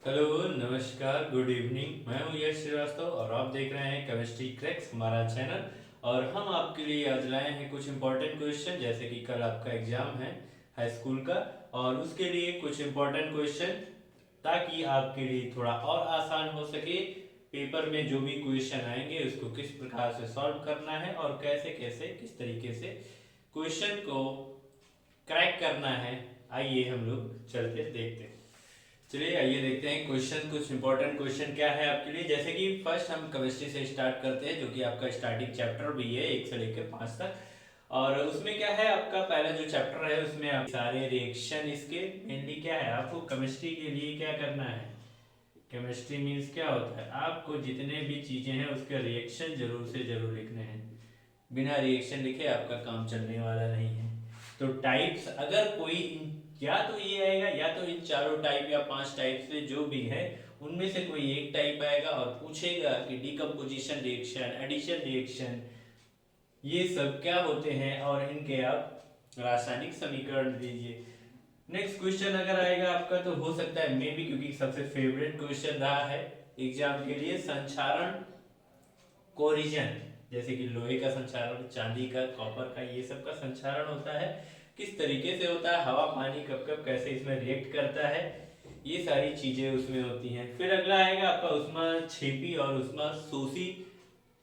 Hello, नमस्कार, good evening. मैं हूं यश श्रीवास्तव और आप देख रहे हैं केमिस्ट्री क्रैक्स हमारा चैनल। और हम आपके लिए आज लाए हैं कुछ इंपॉर्टेंट क्वेश्चन, जैसे कि कल आपका एग्जाम है हाई स्कूल का, और उसके लिए कुछ इंपॉर्टेंट क्वेश्चन, ताकि आपके लिए थोड़ा और आसान हो सके। पेपर में जो भी क्वेश्चन आएंगे उसको किस प्रकार से सॉल्व करना है और कैसे कैसे किस तरीके से क्वेश्चन को क्रैक करना है। आइए हम लोग चलते देखते हैं। चलिए आइए देखते हैं क्वेश्चन, कुछ इंपॉर्टेंट क्वेश्चन क्या है आपके लिए। जैसे कि फर्स्ट हम केमिस्ट्री से स्टार्ट करते हैं, जो कि आपका स्टार्टिंग चैप्टर भी है 1 से लेकर 5 तक। और उसमें क्या है, आपका पहला जो चैप्टर है उसमें आप सारे रिएक्शन, इसके मेनली क्या है, आपको केमिस्ट्री के लिए क्या करना है। केमिस्ट्री मीन्स क्या होता है, आपको जितने भी चीजें हैं उसके रिएक्शन जरूर से जरूर लिखने हैं। बिना रिएक्शन लिखे आपका काम चलने वाला नहीं है। तो टाइप्स अगर कोई या तो ये आएगा, या तो इन चारों टाइप या 5 टाइप से जो भी है उनमें से कोई एक टाइप आएगा और पूछेगा कि डिकम्पोजिशन रिएक्शन, एडिशन रिएक्शन, ये सब क्या होते हैं और इनके आप रासायनिक समीकरण दीजिए। नेक्स्ट क्वेश्चन अगर आएगा आपका तो हो सकता है मे बी, क्योंकि सबसे फेवरेट क्वेश्चन रहा है एग्जाम के लिए, संक्षारण कोरिजन। जैसे कि लोहे का संक्षारण, चांदी का, कॉपर का, ये सब का संक्षारण होता है, किस तरीके से होता है, हवा पानी कब कब कैसे इसमें रिएक्ट करता है, ये सारी चीजें उसमें होती हैं। फिर अगला आएगा आपका उष्मा छेपी और उष्मा शोषी।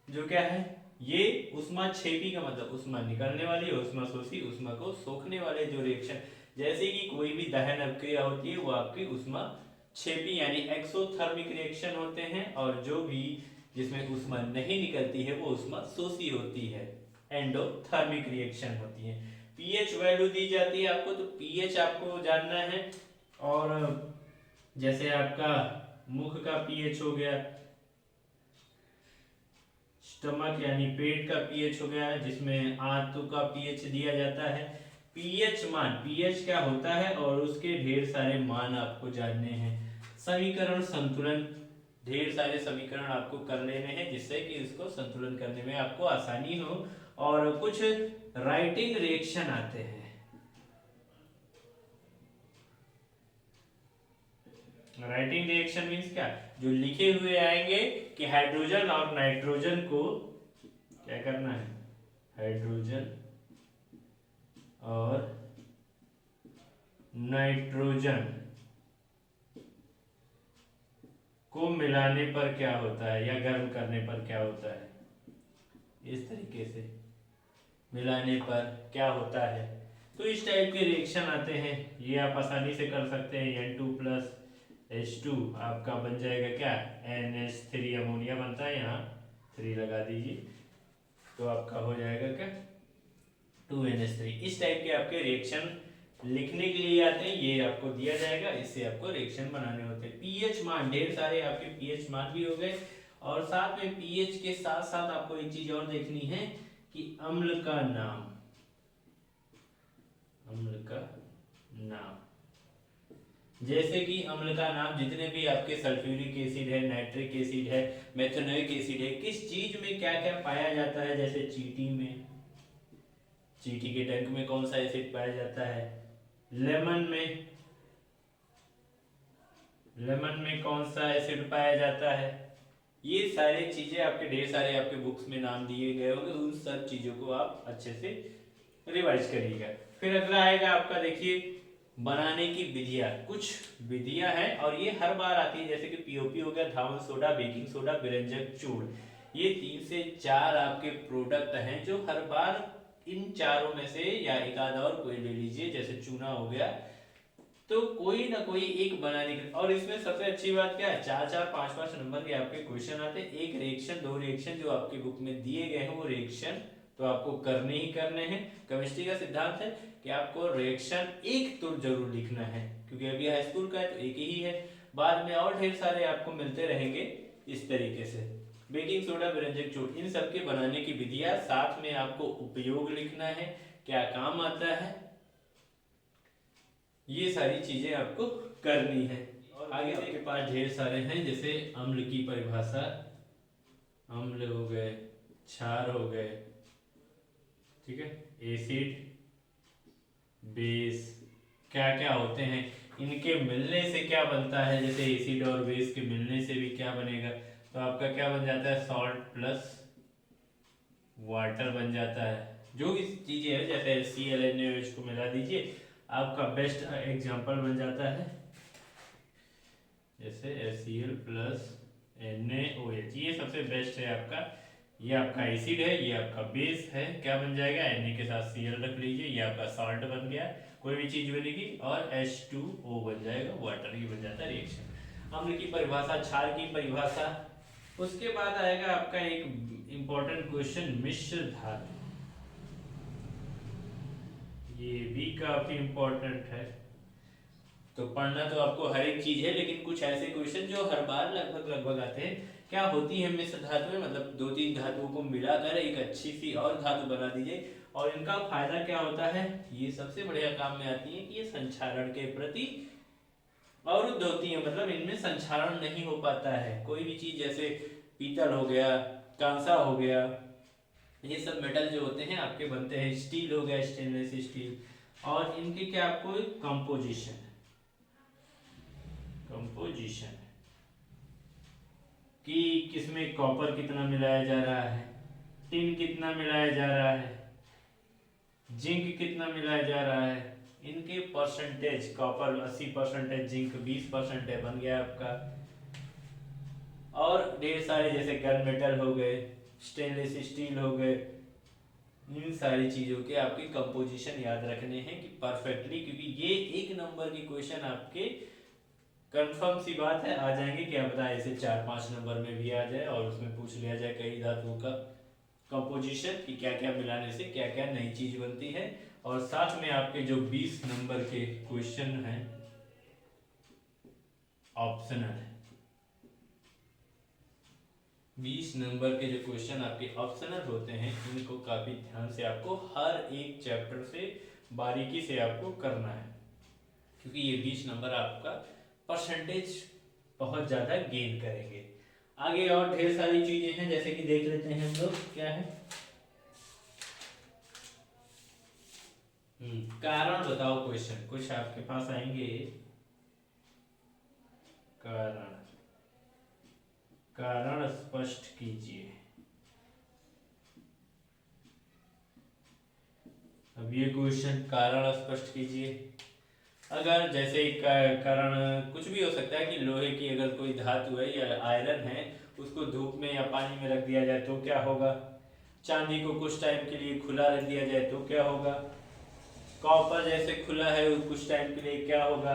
जो क्या है, ये उष्मा छेपी का मतलब उष्मा निकलने वाली, उष्मा शोषी उष्मा को सोखने वाले जो रिएक्शन, जैसे कि कोई भी दहन अभिक्रिया होती है वो आपकी उष्मा छेपी यानी एक्सोथर्मिक रिएक्शन होते हैं। और जो भी जिसमें ऊष्मा नहीं निकलती है वो ऊष्मा शोषी होती है, एंडोथर्मिक रिएक्शन होती है। पीएच वैल्यू दी जाती है आपको, तो पीएच आपको जानना है। और जैसे आपका मुख का पीएच हो गया, स्टमक यानी पेट का पीएच हो गया, जिसमें आंतों का पीएच दिया जाता है। पीएच मान, पीएच क्या होता है और उसके ढेर सारे मान आपको जानने हैं। समीकरण संतुलन, ढेर सारे समीकरण आपको कर लेने हैं जिससे कि इसको संतुलन करने में आपको आसानी हो। और कुछ राइटिंग रिएक्शन आते हैं। राइटिंग रिएक्शन मीन्स क्या, जो लिखे हुए आएंगे कि हाइड्रोजन और नाइट्रोजन को क्या करना है, हाइड्रोजन और नाइट्रोजन को मिलाने पर क्या होता है या गर्म करने पर क्या होता है, इस तरीके से मिलाने पर क्या होता है। तो इस टाइप के रिएक्शन आते हैं, ये आप आसानी से कर सकते हैं। N2 प्लस H2 आपका बन जाएगा क्या, NH3, अमोनिया बनता है, यहाँ 3 लगा दीजिए, तो आपका हो जाएगा क्या 2NH3। इस टाइप के आपके रिएक्शन लिखने के लिए आते हैं, ये आपको दिया जाएगा, इससे आपको रिएक्शन बनाने होते हैं। पीएच मान, ढेर सारे आपके पीएच मान भी हो गए। और साथ में पीएच के साथ साथ आपको एक चीज और देखनी है कि अम्ल का नाम, अम्ल का नाम, जैसे कि अम्ल का नाम जितने भी आपके सल्फ्यूरिक एसिड है, नाइट्रिक एसिड है, मेथनोइक एसिड है, किस चीज में क्या क्या पाया जाता है। जैसे चींटी में, चींटी के डंक में कौन सा एसिड पाया जाता है, लेमन में, लेमन में कौन सा एसिड पाया जाता है। ये सारी चीजें आपके ढेर सारे आपके बुक्स में नाम दिए गए होंगे, उन सब चीजों को आप अच्छे से रिवाइज करिएगा। फिर अगला आएगा आपका, देखिए बनाने की विधियां, कुछ विधियां हैं और ये हर बार आती है, जैसे कि पीओपी हो गया, धावन सोडा, बेकिंग सोडा, व्यंजक चूर्ण। ये 3 से 4 आपके प्रोडक्ट हैं जो हर बार, इन चारों में से या एक आधा और कोई ले लीजिए, जैसे चूना हो गया, तो कोई ना कोई एक बनाने के। और इसमें सबसे अच्छी बात क्या है, 4 4 5 5 नंबर के आपके क्वेश्चन आते हैं। एक रिएक्शन, 2 रिएक्शन जो आपकी बुक में दिए गए हैं वो रिएक्शन तो आपको करने ही करने हैं। केमिस्ट्री का सिद्धांत है कि आपको रिएक्शन एक तो जरूर लिखना है, क्योंकि अभी हाई स्कूल का है तो एक ही है, बाद में और ढेर सारे आपको मिलते रहेंगे। इस तरीके से बेकिंग सोडा, व्यंजक चूर्ण, इन सब के बनाने की विधियां, साथ में आपको उपयोग लिखना है, क्या काम आता है, ये सारी चीजें आपको करनी है। और आगे आपके पास ढेर सारे हैं, जैसे अम्ल की परिभाषा, अम्ल हो गए, क्षार हो गए, ठीक है, एसिड, बेस, क्या क्या होते हैं, इनके मिलने से क्या बनता है, जैसे एसिड और बेस के मिलने से भी क्या बनेगा, तो आपका क्या बन जाता है, सॉल्ट प्लस वाटर बन जाता है। जो भी चीजें है जैसे HCl NaOH को मिला दीजिए, आपका बेस्ट एग्जांपल बन जाता है, जैसे HCl प्लस NaOH, ये सबसे बेस्ट है आपका। ये आपका एसिड है, ये आपका बेस है, क्या बन जाएगा, Na के साथ Cl रख लीजिए, ये आपका सॉल्ट बन गया, कोई भी चीज बनेगी, और H2O बन जाएगा वाटर, ये बन जाता है रिएक्शन। अम्ल की परिभाषा, क्षार की परिभाषा, उसके बाद आएगा आपका एक इंपॉर्टेंट क्वेश्चन, मिश्र धातु। ये भी काफी इंपॉर्टेंट है, तो पढ़ना तो आपको हर एक चीज है, लेकिन कुछ ऐसे क्वेश्चन जो हर बार लगभग लगभग आते हैं। क्या होती है मिश्र धातुएं, मतलब दो तीन धातुओं को मिलाकर एक अच्छी सी और धातु बना दीजिए, और इनका फायदा क्या होता है, ये सबसे बढ़िया काम में आती है कि ये संक्षारण के प्रति अवरुद्ध होती है, मतलब इनमें संक्षारण नहीं हो पाता है। कोई भी चीज जैसे पीतल हो गया, कांसा हो गया, ये सब मेटल जो होते हैं आपके बनते हैं, स्टील हो गया, स्टेनलेस स्टील, और इनके क्या आपको कंपोजिशन कंपोजिशन कि किसमें कॉपर कितना मिलाया जा रहा है, टिन कितना मिलाया जा रहा है, जिंक कितना मिलाया जा रहा है, इनके परसेंटेज, कॉपर 80%, जिंक 20% है, बन गया आपका। और ढेर सारे जैसे गन मेटल हो गए, स्टेनलेस स्टील हो गए, इन सारी चीजों के आपके कंपोजिशन याद रखने हैं कि परफेक्टली, क्योंकि ये एक नंबर की क्वेश्चन आपके कंफर्म सी बात है आ जाएंगे, क्या पता ऐसे 4-5 नंबर में भी आ जाए और उसमें पूछ लिया जाए कई धातुओं का कंपोजिशन कि क्या क्या मिलाने से क्या क्या नई चीज बनती है। और साथ में आपके जो 20 नंबर के क्वेश्चन हैं ऑप्शनल, 20 नंबर के जो क्वेश्चन आपके ऑप्शनल होते हैं, इनको काफी ध्यान से आपको हर एक चैप्टर से बारीकी से आपको करना है, क्योंकि ये 20 नंबर आपका परसेंटेज बहुत ज्यादा गेन करेंगे। आगे और ढेर सारी चीजें हैं, जैसे कि देख लेते हैं हम लोग क्या है। कारण बताओ, क्वेश्चन कुछ आपके पास आएंगे, कारण कारण स्पष्ट कीजिए। अब ये क्वेश्चन कारण स्पष्ट कीजिए, अगर जैसे कारण कुछ भी हो सकता है कि लोहे की अगर कोई धातु है या आयरन है, उसको धूप में या पानी में रख दिया जाए तो क्या होगा, चांदी को कुछ टाइम के लिए खुला रख दिया जाए तो क्या होगा, कॉपर जैसे खुला है कुछ टाइम के लिए क्या होगा,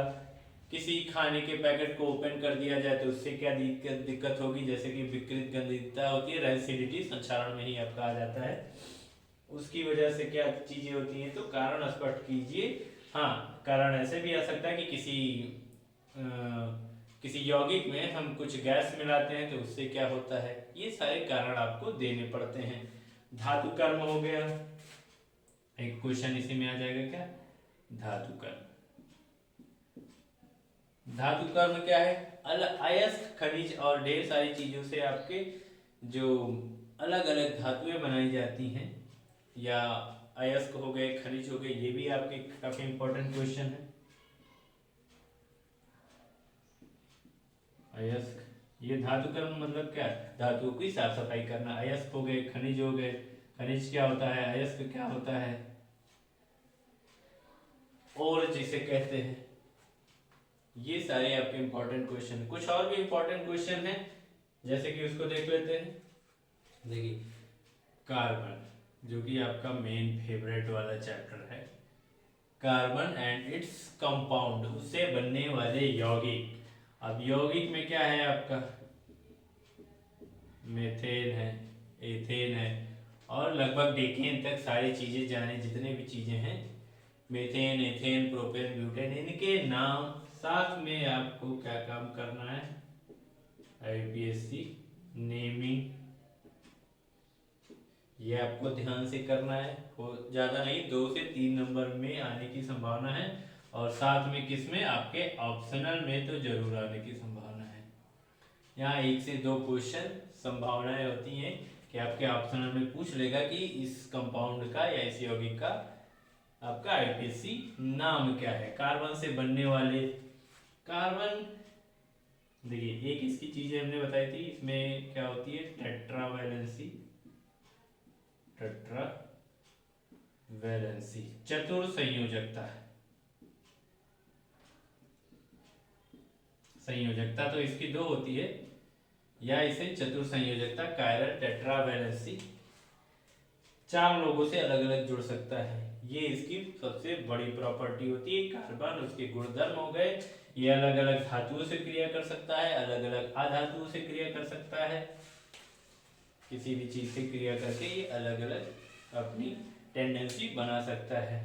किसी खाने के पैकेट को ओपन कर दिया जाए तो उससे क्या दिक्कत होगी, जैसे कि विकृत गंधितता होती है, रेसिडिटी संक्षारण में ही आपका आ जाता है, उसकी वजह से क्या चीजें होती हैं, तो कारण स्पष्ट कीजिए। हाँ, कारण ऐसे भी आ सकता है कि किसी यौगिक में हम कुछ गैस मिलाते हैं तो उससे क्या होता है, ये सारे कारण आपको देने पड़ते हैं। धातु कर्म हो गया, एक क्वेश्चन इसी में आ जाएगा, क्या धातु कर्म। धातु कर्म क्या है, अयस्क खनिज और ढेर सारी चीजों से आपके जो अलग अलग धातुएं बनाई जाती हैं, या अयस्क हो गए, खनिज हो गए, ये भी आपके काफी इंपॉर्टेंट क्वेश्चन है। अयस्क, ये धातु कर्म मतलब क्या, धातुओं की साफ सफाई करना। अयस्क हो गए, खनिज हो गए, खनिज क्या होता है, अयस्क क्या होता है, और जिसे कहते हैं, ये सारे आपके इंपॉर्टेंट क्वेश्चन। कुछ और भी इंपॉर्टेंट क्वेश्चन है, जैसे कि उसको देख लेते हैं। देखिए, कार्बन, जो कि आपका मेन फेवरेट वाला चैप्टर है, कार्बन एंड इट्स कंपाउंड, उससे बनने वाले यौगिक। अब यौगिक में क्या है आपका, मेथेन है, एथेन है, और लगभग डेकेन तक सारी चीजें जाने जितने भी चीजें हैं, मेथेन, एथेन, प्रोपेन, ब्यूटेन, इनके नाम साथ में आपको क्या काम करना है, IUPAC नेमिंग, ये आपको ध्यान से करना है, ज्यादा नहीं, 2 से 3 नंबर में आने की संभावना है, और साथ में किसमें, आपके ऑप्शनल में तो जरूर आने की संभावना है। यहाँ 1 से 2 क्वेश्चन संभावनाएं होती हैं कि आपके ऑप्शनल में पूछ लेगा कि इस कंपाउंड का या इस यौगिक का आपका IUPAC नाम क्या है। कार्बन से बनने वाले कार्बन, देखिए एक इसकी चीजें हमने बताई थी, इसमें क्या होती है, टेट्रावैलेंसी, टेट्रावैलेंसी चतुर संयोजकता। संयोजकता तो इसकी दो होती है, या इसे चतुर संयोजकता, कायरल टेट्रावैलेंसी, चार लोगों से अलग अलग जुड़ सकता है। ये इसकी सबसे बड़ी प्रॉपर्टी होती है। कार्बन, उसके गुणधर्म हो गए, ये अलग अलग धातुओं से क्रिया कर सकता है, अलग अलग अधातुओं से क्रिया कर सकता है, किसी भी चीज से क्रिया करके ये अलग अलग अपनी टेंडेंसी बना सकता है।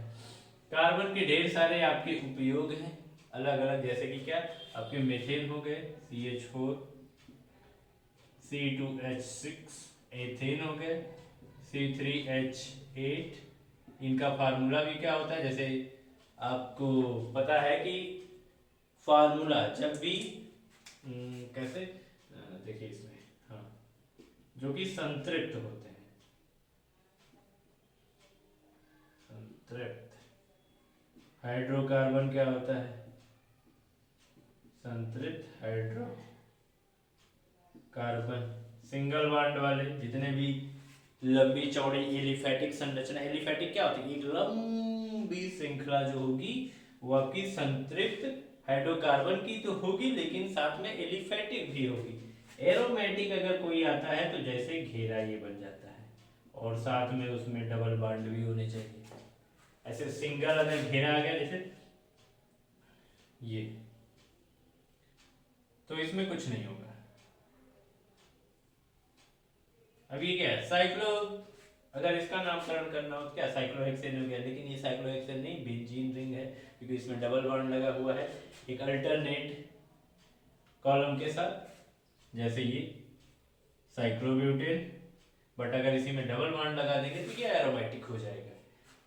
कार्बन के ढेर सारे आपके उपयोग हैं अलग अलग, जैसे कि क्या, आपके मीथेन हो गए, CH4 C2H6, एथेन हो गए C3H8। इनका फार्मूला भी क्या होता है, जैसे आपको पता है कि फार्मूला जब भी कैसे, देखिए इसमें, हाँ, जो कि संतृप्त होते हैं, संतृप्त हाइड्रोकार्बन क्या होता है, संतृप्त हाइड्रोकार्बन। सिंगल बॉन्ड वाले जितने भी लंबी चौड़ी एलिफैटिक संरचना, एलिफैटिक क्या होती है, एक लंबी श्रृंखला जो होगी वो आपकी संतृप्त हाइड्रोकार्बन की तो होगी, लेकिन साथ में एलिफैटिक भी होगी। एरोमेटिक अगर कोई आता है तो जैसे घेरा ये बन जाता है, और साथ में उसमें डबल बॉन्ड भी होने चाहिए। ऐसे सिंगल अगर घेरा आ गया जैसे ये, तो इसमें कुछ नहीं होगा। अब ये क्या है, साइक्लो, अगर इसका नामकरण करना हो तो क्या, साइक्लोहेक्सेन हो गया, लेकिन ये साइक्लोहेक्सेन नहीं, बेंजीन रिंग है, क्योंकि इसमें डबल बॉन्ड लगा हुआ है एक अल्टरनेट कॉलम के साथ, जैसे ये साइक्लोब्यूटेन। बट अगर इसी में डबल बॉन्ड लगा देंगे तो ये एरोमेटिक हो जाएगा।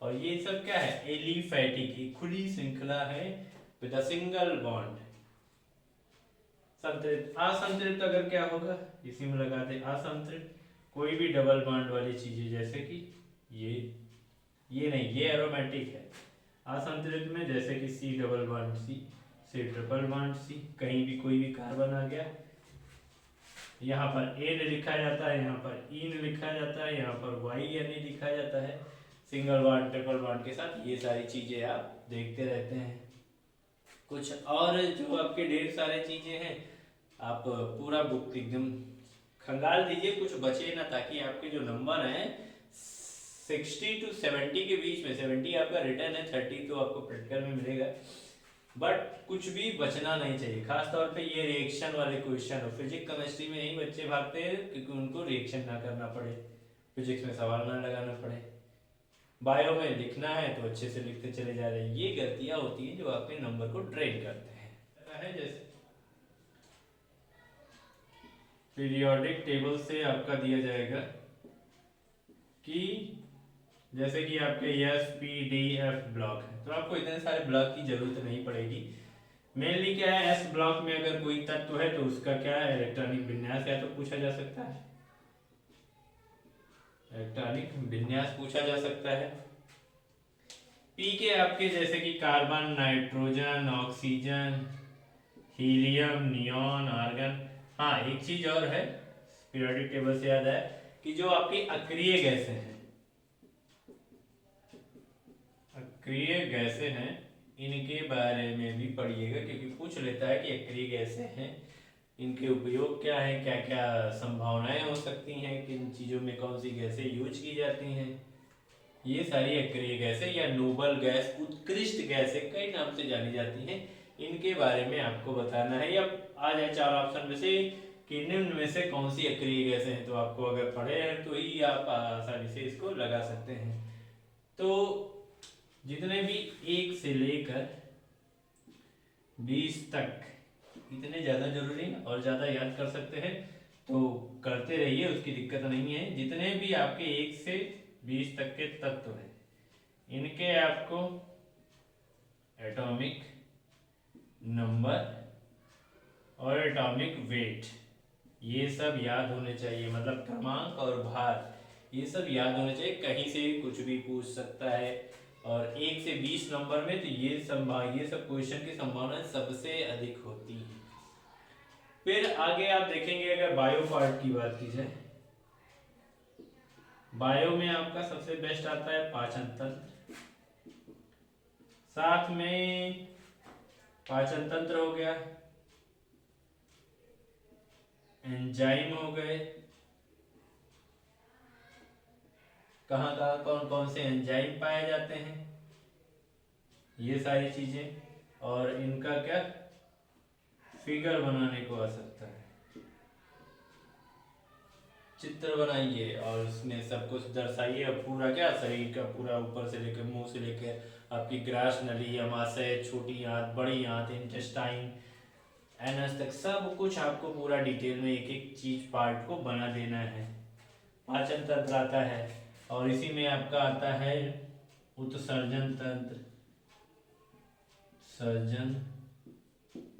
और ये सब क्या है, एलिफैटिक, एक खुली श्रृंखला है विद अ सिंगल बॉन्ड। संतृप्त, असंतृप्त अगर क्या होगा, इसी में लगा दे असंतृप्त, कोई भी डबल बॉन्ड वाली चीजें, जैसे कि ये नहीं, ये एरोमेटिक है। असंतृप्त में जैसे कि C double bond C triple bond C, कहीं भी कोई भी कार्बन आ गया, यहाँ पर एन लिखा जाता है, यहाँ पर इन लिखा जाता है, यहाँ पर वाई यानी लिखा जाता है, सिंगल बॉन्ड ट्रिपल बॉन्ड के साथ। ये सारी चीजें आप देखते रहते हैं। कुछ और जो आपके ढेर सारे चीजें हैं, आप पूरा बुक एकदम खंगाल दीजिए, कुछ बचे ना, ताकि आपके जो नंबर हैं 60 to 70 के बीच में, 70 आपका रिटर्न है, 30 तो आपको प्रैक्टिकल में मिलेगा, बट कुछ भी बचना नहीं चाहिए। खास तौर पे ये रिएक्शन वाले क्वेश्चन हो, फिजिक्स केमिस्ट्री में यही बच्चे भागते हैं क्योंकि उनको रिएक्शन ना करना पड़े, फिजिक्स में सवाल ना लगाना पड़े, बायो में लिखना है तो अच्छे से लिखते चले जा रहे हैं। ये गलतियां होती हैं जो आपके नंबर को ड्रेन करते हैं। जैसे पीरियोडिक टेबल से आपका दिया जाएगा कि जैसे कि आपके S P D F block है, तो आपको इतने सारे ब्लॉक की जरूरत नहीं पड़ेगी। मेनली क्या है, S ब्लॉक में अगर कोई तत्व है तो उसका क्या है, इलेक्ट्रॉनिक विन्यास या तो पूछा जा सकता है, इलेक्ट्रॉनिक विन्यास पूछा जा सकता है। P के आपके जैसे कि carbon, nitrogen, oxygen, helium, neon, argon. हाँ, एक चीज और है, पीरियोडिक टेबल से याद है कि जो आपकी अक्रिय गैसें हैं, अक्रिय गैसें हैं, इनके बारे में भी पढ़िएगा, क्योंकि पूछ लेता है कि अक्रिय गैसें हैं, इनके उपयोग क्या है, क्या क्या संभावनाएं हो सकती हैं, किन चीज़ों में कौन सी गैसें यूज की जाती हैं। ये सारी अक्रिय गैसें या नोबल गैस, उत्कृष्ट गैसें कई नाम से जानी जाती हैं, इनके बारे में आपको बताना है। या आ जाए चार ऑप्शन में से कि निम्न में से कौन सी अक्रिय गैसें हैं, तो आपको अगर पढ़े हैं तो ही आप आसानी से इसको लगा सकते हैं। तो जितने भी 1 से लेकर 20 तक, इतने ज़्यादा जरूरी है, और ज़्यादा याद कर सकते हैं तो करते रहिए, उसकी दिक्कत नहीं है। जितने भी आपके 1 से 20 तक के तत्व हैं, इनके आपको एटॉमिक नंबर और एटॉमिक वेट, ये सब याद होने चाहिए, मतलब क्रमांक और भार, ये सब याद होने चाहिए। कहीं से कुछ भी पूछ सकता है, और 1 से 20 नंबर में तो ये सब क्वेश्चन की संभावना सबसे अधिक होती है। फिर आगे आप देखेंगे अगर बायो पार्ट की बात की जाए, बायो में आपका सबसे बेस्ट आता है पाचन तंत्र, साथ में पाचन तंत्र हो गया, एंजाइम हो गए, कहाँ कहाँ कौन कौन से एंजाइम पाए जाते हैं, ये सारी चीजें, और इनका क्या फिगर बनाने को आ सकता है, चित्र बनाइए और उसमें सब कुछ दर्शाइए। अब पूरा क्या शरीर का पूरा ऊपर से लेकर मुंह से लेकर आपकी ग्रास नली, अमाशय, छोटी आंत, बड़ी आंत, इंटेस्टाइन, एनस तक सब कुछ आपको पूरा डिटेल में एक एक चीज पार्ट को बना देना है। पाचन तंत्र आता है और इसी में आपका आता है उत्सर्जन तंत्र, सर्जन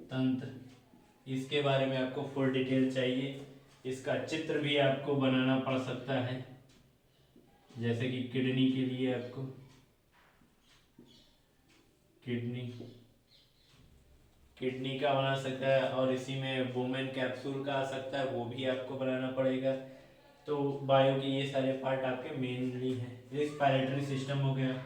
तंत्र, इसके बारे में आपको फुल डिटेल चाहिए। इसका चित्र भी आपको बनाना पड़ सकता है, जैसे कि किडनी के लिए आपको किडनी का बना सकता है, और इसी में वुमेन कैप्सूल का आ सकता है, वो भी आपको बनाना पड़ेगा। तो बायो के ये सारे पार्ट आपके मेनली हैं। रिस्पायरेटरी सिस्टम हो गया,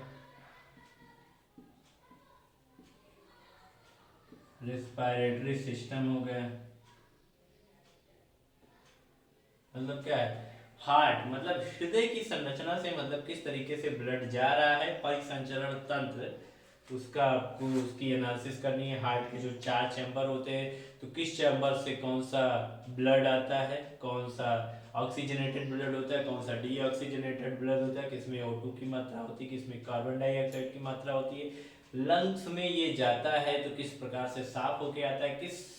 रिस्पायरेटरी सिस्टम हो गया, मतलब क्या है, हार्ट मतलब हृदय की संरचना से मतलब किस तरीके से ब्लड जा रहा है, परिसंचरण तंत्र उसका आपको उसकी एनालिसिस करनी है। हार्ट के जो 4 चैम्बर होते हैं, तो किस चैम्बर से कौन सा ब्लड आता है, कौन सा ऑक्सीजनेटेड ब्लड होता है, कौन सा डीऑक्सीजनेटेड ब्लड होता है, किसमें O2 की मात्रा होती है, किसमें कार्बन डाइऑक्साइड की मात्रा होती है, लंग्स में ये जाता है तो किस प्रकार से साफ होके आता है, किस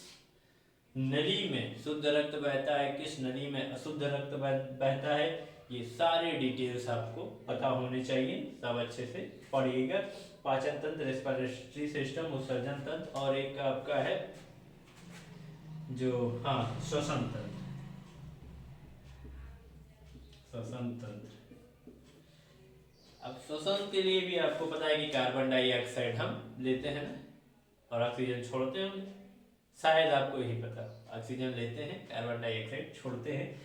नली में शुद्ध रक्त बहता है, किस नली में अशुद्ध रक्त बहता है, ये सारे डिटेल्स आपको पता होने चाहिए। सब अच्छे से पढ़िएगा। पाचन तंत्र, रेस्पिरेटरी सिस्टम, उत्सर्जन तंत्र, और एक आपका है जो श्वसन तंत्र, श्वसन तंत्र। अब श्वसन के लिए भी आपको पता है कि कार्बन डाइऑक्साइड हम लेते हैं ना, और ऑक्सीजन छोड़ते हैं, शायद आपको यही पता, ऑक्सीजन लेते हैं, कार्बन डाइऑक्साइड छोड़ते हैं।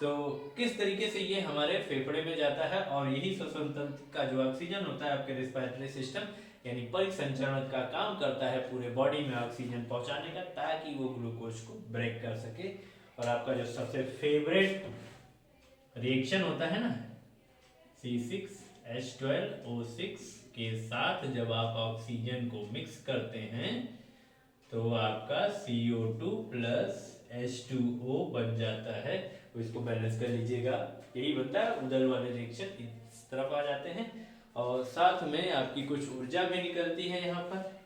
तो किस तरीके से ये हमारे फेफड़े में जाता है, और यही श्वसन तंत्र का जो ऑक्सीजन होता है आपके रेस्पिरेटरी सिस्टम यानी परिसंचरण का काम करता है पूरे बॉडी में ऑक्सीजन पहुंचाने का, ताकि वो ग्लूकोज को ब्रेक कर सके। और आपका जो सबसे फेवरेट रिएक्शन होता है ना, C6H12O6 के साथ जब आप ऑक्सीजन को मिक्स करते हैं तो आपका CO2 प्लस H2O बन जाता है। तो इसको बैलेंस कर लीजिएगा, यही बनता है। उधर वाले रिएक्शन इस तरफ आ जाते हैं, और साथ में आपकी कुछ ऊर्जा भी निकलती है यहाँ पर,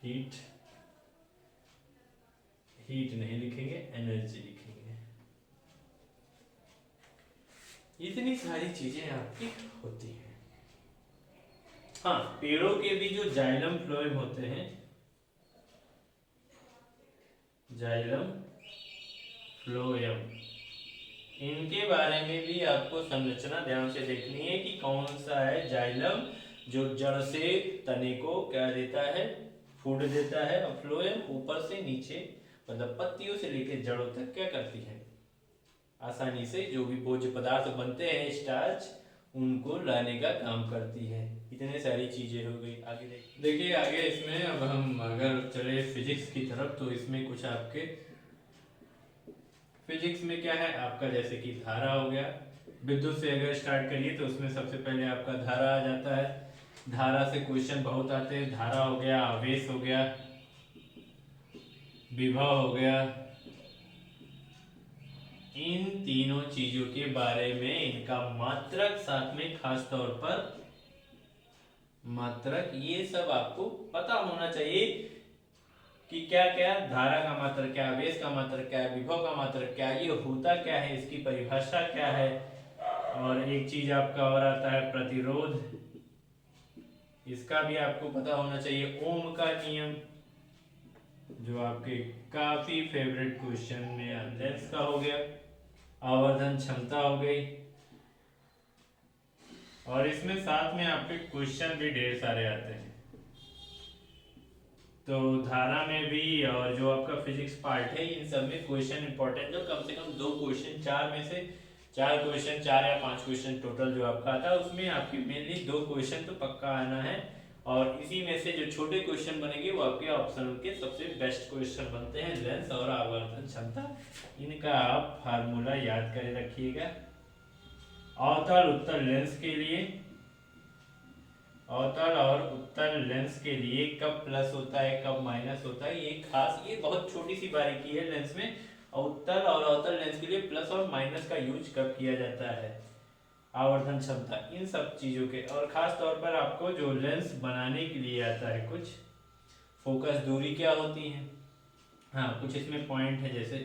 हीट नहीं लिखेंगे, एनर्जी लिखेंगे। इतनी सारी चीजें आपकी होती हैं। हाँ, पेड़ों के भी जो जाइलम फ्लोएम होते हैं, जाइलम फ्लोएम, इनके बारे में भी आपको संरचना ध्यान से देखनी है कि कौन सा है जाइलम, जो जड़ से तने को क्या देता है, फूड देता है, और फ्लोएम ऊपर से नीचे मतलब पत्तियों से लेकर जड़ों तक क्या करती है, आसानी से जो भी भोज्य पदार्थ बनते हैं स्टार्च, उनको लाने का काम करती है। इतने सारी चीजें हो गई। आगे देखिए, आगे इसमें अब हम अगर चले फिजिक्स की तरफ, तो इसमें कुछ आपके फिजिक्स में क्या है आपका, जैसे कि धारा हो गया, विद्युत से अगर स्टार्ट करिए तो उसमें सबसे पहले आपका धारा आ जाता है। धारा से क्वेश्चन बहुत आते हैं। धारा हो गया, आवेश हो गया, विभव हो गया, इन तीनों चीजों के बारे में इनका मात्रक, साथ में खास तौर पर मात्रक, ये सब आपको पता होना चाहिए कि क्या क्या धारा का मात्रक क्या, आवेश का मात्रक क्या है, विभव का मात्रक क्या है, ये होता क्या है, इसकी परिभाषा क्या है। और एक चीज आपका और आता है प्रतिरोध, इसका भी आपको पता होना चाहिए। ओम का नियम, जो आपके काफी फेवरेट क्वेश्चन में लेंस का हो गया। आवर्धन क्षमता हो गई, और इसमें साथ में आपके क्वेश्चन भी ढेर सारे आते हैं। तो धारा में भी और जो आपका फिजिक्स पार्ट है इन सब में क्वेश्चन इंपॉर्टेंट, जो कम से कम 2 क्वेश्चन, 4 में से 4 क्वेश्चन, 4 या 5 क्वेश्चन टोटल जो आपका आता है उसमें आपके मेनली 2 क्वेश्चन तो पक्का आना है। और इसी में से जो छोटे क्वेश्चन बनेंगे वो आपके ऑप्शनल के सबसे बेस्ट क्वेश्चन बनते हैं। लेंस और आवर्धन क्षमता, इनका आप फार्मूला याद कर रखिएगा। अवतल उत्तल लेंस के लिए, अवतल और उत्तल लेंस के लिए कब प्लस होता है कब माइनस होता है, ये खास, ये बहुत छोटी सी बारीकी है लेंस में। उत्तल और अवतल लेंस के लिए प्लस और माइनस का यूज कब किया जाता है, आवर्धन क्षमता, इन सब चीज़ों के। और ख़ास तौर पर आपको जो लेंस बनाने के लिए आता है कुछ, फोकस दूरी क्या होती है, हाँ कुछ इसमें पॉइंट है जैसे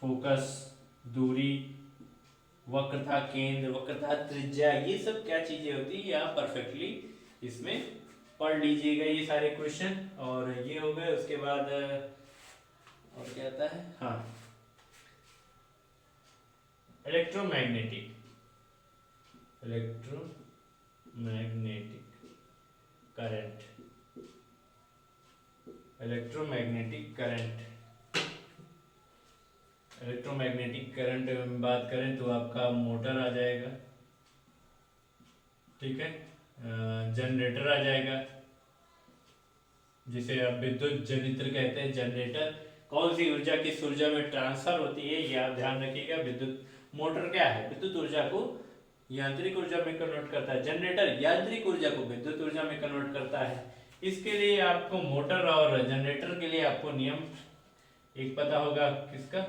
फोकस दूरी, वक्रता केंद्र, वक्रता त्रिज्या, ये सब क्या चीज़ें होती है आप परफेक्टली इसमें पढ़ लीजिएगा ये सारे क्वेश्चन। और ये हो गए, उसके बाद और क्या आता है, हाँ electromagnetic, electromagnetic current, electromagnetic current, electromagnetic current में बात करें तो आपका मोटर आ जाएगा, ठीक है, जनरेटर आ जाएगा जिसे आप विद्युत जनित्र कहते हैं, जनरेटर। कौन सी ऊर्जा किस ऊर्जा में ट्रांसफर होती है ये आप ध्यान रखिएगा। विद्युत मोटर क्या है, विद्युत ऊर्जा को यांत्रिक ऊर्जा में कन्वर्ट करता है, जनरेटर यांत्रिक ऊर्जा को विद्युत ऊर्जा में कन्वर्ट करता है। इसके लिए आपको मोटर और जनरेटर के लिए आपको नियम एक पता होगा, किसका,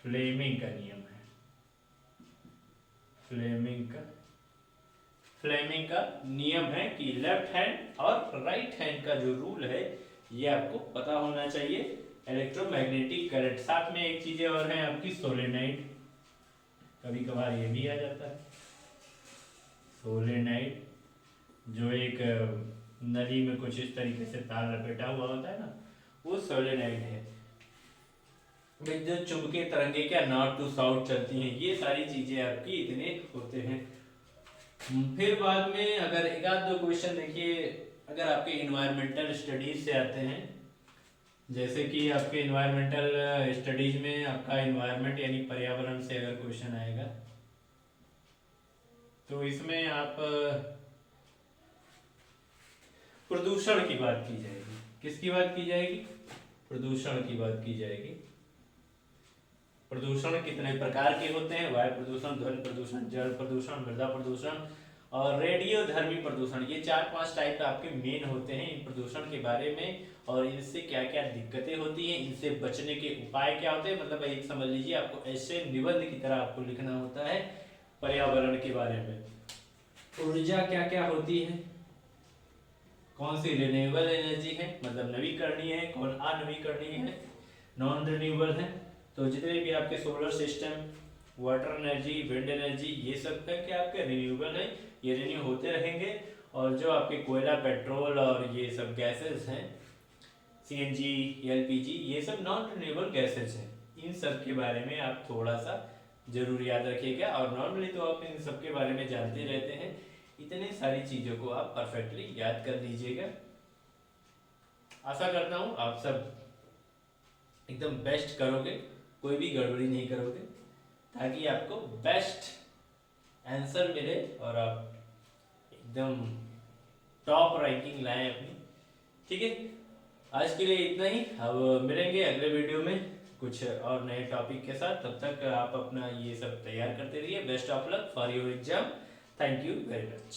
फ्लेमिंग का नियम है, फ्लेमिंग का नियम है कि लेफ्ट हैंड और राइट हैंड का जो रूल है ये आपको पता होना चाहिए। इलेक्ट्रोमैग्नेटिक करंट, साथ में एक चीजें और हैं आपकी, सोलेनाइड, कभी कभार ये भी आ जाता है, सोलेनाइड जो एक नली में कुछ इस तरीके से तार लपेटा हुआ होता है ना, वो सोलेनाइड है। विद्युत चुंबकीय तरंगे क्या नॉर्थ टू साउथ चलती हैं, ये सारी चीजें आपकी इतने होते हैं। फिर बाद में अगर एक आध दो क्वेश्चन देखिए, अगर आपके इन्वायरमेंटल स्टडीज से आते हैं, जैसे कि आपके इन्वायरमेंटल स्टडीज में आपका इन्वायरमेंट यानी पर्यावरण से अगर क्वेश्चन आएगा तो इसमें आप प्रदूषण की बात की जाएगी, किसकी बात की जाएगी, प्रदूषण की बात की जाएगी। प्रदूषण कितने प्रकार के होते हैं, वायु प्रदूषण, ध्वनि प्रदूषण, जल प्रदूषण, मृदा प्रदूषण और रेडियोधर्मी प्रदूषण, ये 4-5 टाइप आपके मेन होते हैं इन प्रदूषण के बारे में। और इनसे क्या क्या दिक्कतें होती हैं, इनसे बचने के उपाय क्या होते हैं, मतलब एक समझ लीजिए आपको ऐसे निबंध की तरह आपको लिखना होता है पर्यावरण के बारे में। ऊर्जा क्या क्या होती है, कौन सी रिन्यूएबल एनर्जी है, मतलब नवीकरणीय है, कौन अनवीकरणीय है, नॉन रिन्यूएबल है। तो जितने भी आपके solar system, water energy, wind energy, ये सब है कि आपके रिन्यूएबल है, ये रिन्यू होते रहेंगे। और जो आपके कोयला, पेट्रोल और ये सब गैसेस हैं, सीएनजी, एलपीजी, ये सब नॉन रिन्यूएबल गैसेस हैं। इन सब के बारे में आप थोड़ा सा जरूर याद रखिएगा। और नॉर्मली तो आप इन सब के बारे में जानते रहते हैं, इतनी सारी चीज़ों को आप परफेक्टली याद कर लीजिएगा। आशा करता हूँ आप सब एकदम बेस्ट करोगे, कोई भी गड़बड़ी नहीं करोगे, ताकि आपको बेस्ट आंसर मिले और आप एकदम टॉप रैंकिंग लाएं अपनी, ठीक है। आज के लिए इतना ही, अब मिलेंगे अगले वीडियो में कुछ और नए टॉपिक के साथ। तब तक आप अपना ये सब तैयार करते रहिए। Best of luck for your exam. Thank you very much.